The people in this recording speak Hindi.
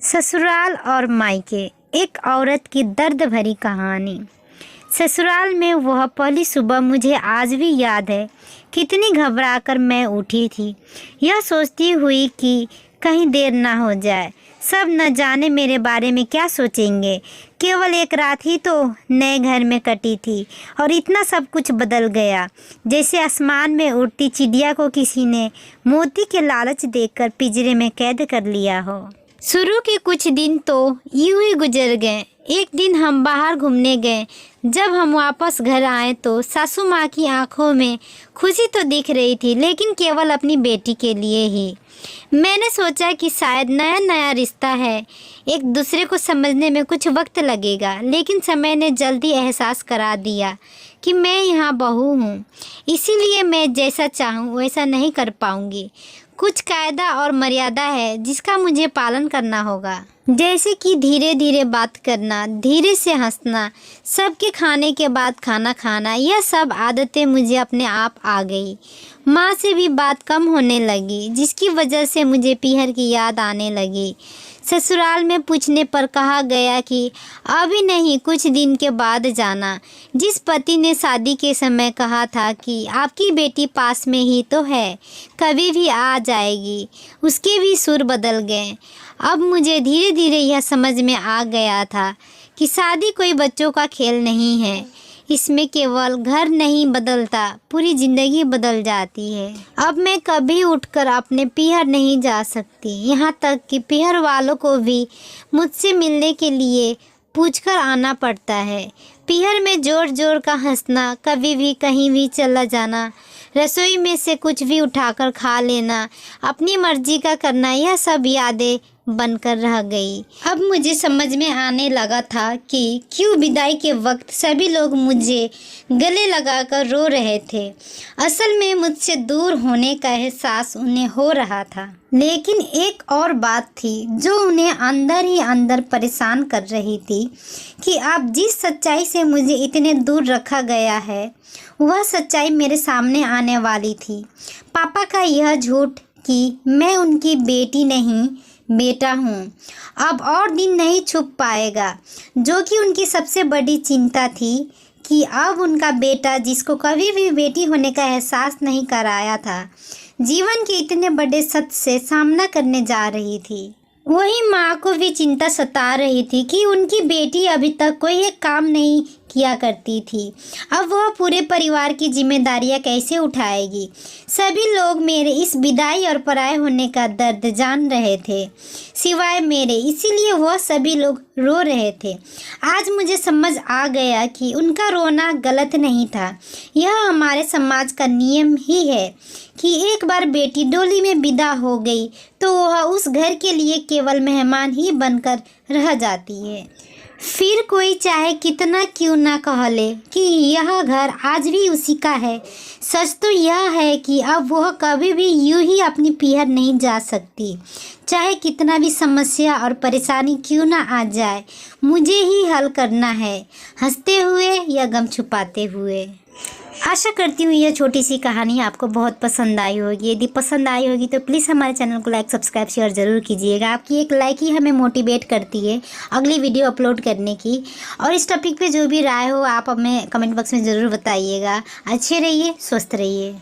ससुराल और मायके, एक औरत की दर्द भरी कहानी। ससुराल में वह पहली सुबह मुझे आज भी याद है। कितनी घबराकर मैं उठी थी, यह सोचती हुई कि कहीं देर ना हो जाए। सब न जाने मेरे बारे में क्या सोचेंगे। केवल एक रात ही तो नए घर में कटी थी और इतना सब कुछ बदल गया, जैसे आसमान में उड़ती चिड़िया को किसी ने मोती के लालच देकर पिंजरे में कैद कर लिया हो। शुरू के कुछ दिन तो यूं ही गुजर गए। एक दिन हम बाहर घूमने गए। जब हम वापस घर आए तो सासू माँ की आंखों में खुशी तो दिख रही थी, लेकिन केवल अपनी बेटी के लिए ही। मैंने सोचा कि शायद नया नया रिश्ता है, एक दूसरे को समझने में कुछ वक्त लगेगा, लेकिन समय ने जल्दी एहसास करा दिया कि मैं यहाँ बहू हूँ, इसीलिए मैं जैसा चाहूँ वैसा नहीं कर पाऊँगी। कुछ कायदा और मर्यादा है जिसका मुझे पालन करना होगा, जैसे कि धीरे धीरे बात करना, धीरे से हंसना, सबके खाने के बाद खाना खाना। यह सब आदतें मुझे अपने आप आ गई। माँ से भी बात कम होने लगी, जिसकी वजह से मुझे पीहर की याद आने लगी। ससुराल में पूछने पर कहा गया कि अभी नहीं, कुछ दिन के बाद जाना। जिस पति ने शादी के समय कहा था कि आपकी बेटी पास में ही तो है, कभी भी आ जाएगी, उसके भी सुर बदल गए। अब मुझे धीरे धीरे यह समझ में आ गया था कि शादी कोई बच्चों का खेल नहीं है। इसमें केवल घर नहीं बदलता, पूरी ज़िंदगी बदल जाती है। अब मैं कभी उठकर अपने पीहर नहीं जा सकती, यहाँ तक कि पीहर वालों को भी मुझसे मिलने के लिए पूछकर आना पड़ता है। पीहर में जोर जोर का हंसना, कभी भी कहीं भी चला जाना, रसोई में से कुछ भी उठाकर खा लेना, अपनी मर्जी का करना, यह सब यादें बनकर रह गई। अब मुझे समझ में आने लगा था कि क्यों विदाई के वक्त सभी लोग मुझे गले लगाकर रो रहे थे। असल में मुझसे दूर होने का एहसास उन्हें हो रहा था, लेकिन एक और बात थी जो उन्हें अंदर ही अंदर परेशान कर रही थी कि अब जिस सच्चाई से मुझे इतने दूर रखा गया है, वह सच्चाई मेरे सामने आने वाली थी। पापा का यह झूठ कि मैं उनकी बेटी नहीं बेटा हूँ, अब और दिन नहीं छुप पाएगा, जो कि उनकी सबसे बड़ी चिंता थी कि अब उनका बेटा, जिसको कभी भी बेटी होने का एहसास नहीं कराया था, जीवन के इतने बड़े सत्य से सामना करने जा रही थी। वही माँ को भी चिंता सता रही थी कि उनकी बेटी अभी तक कोई एक काम नहीं किया करती थी, अब वह पूरे परिवार की जिम्मेदारियां कैसे उठाएगी। सभी लोग मेरे इस विदाई और पराये होने का दर्द जान रहे थे, सिवाय मेरे, इसीलिए वह सभी लोग रो रहे थे। आज मुझे समझ आ गया कि उनका रोना गलत नहीं था। यह हमारे समाज का नियम ही है कि एक बार बेटी डोली में विदा हो गई तो वह उस घर के लिए केवल मेहमान ही बनकर रह जाती है। फिर कोई चाहे कितना क्यों ना कह ले कि यह घर आज भी उसी का है, सच तो यह है कि अब वह कभी भी यूं ही अपनी पीहर नहीं जा सकती। चाहे कितना भी समस्या और परेशानी क्यों ना आ जाए, मुझे ही हल करना है, हंसते हुए या गम छुपाते हुए। आशा करती हूँ यह छोटी सी कहानी आपको बहुत पसंद आई होगी। यदि पसंद आई होगी तो प्लीज़ हमारे चैनल को लाइक, सब्सक्राइब, शेयर ज़रूर कीजिएगा। आपकी एक लाइक ही हमें मोटिवेट करती है अगली वीडियो अपलोड करने की। और इस टॉपिक पे जो भी राय हो आप हमें कमेंट बॉक्स में ज़रूर बताइएगा। अच्छे रहिए, स्वस्थ रहिए।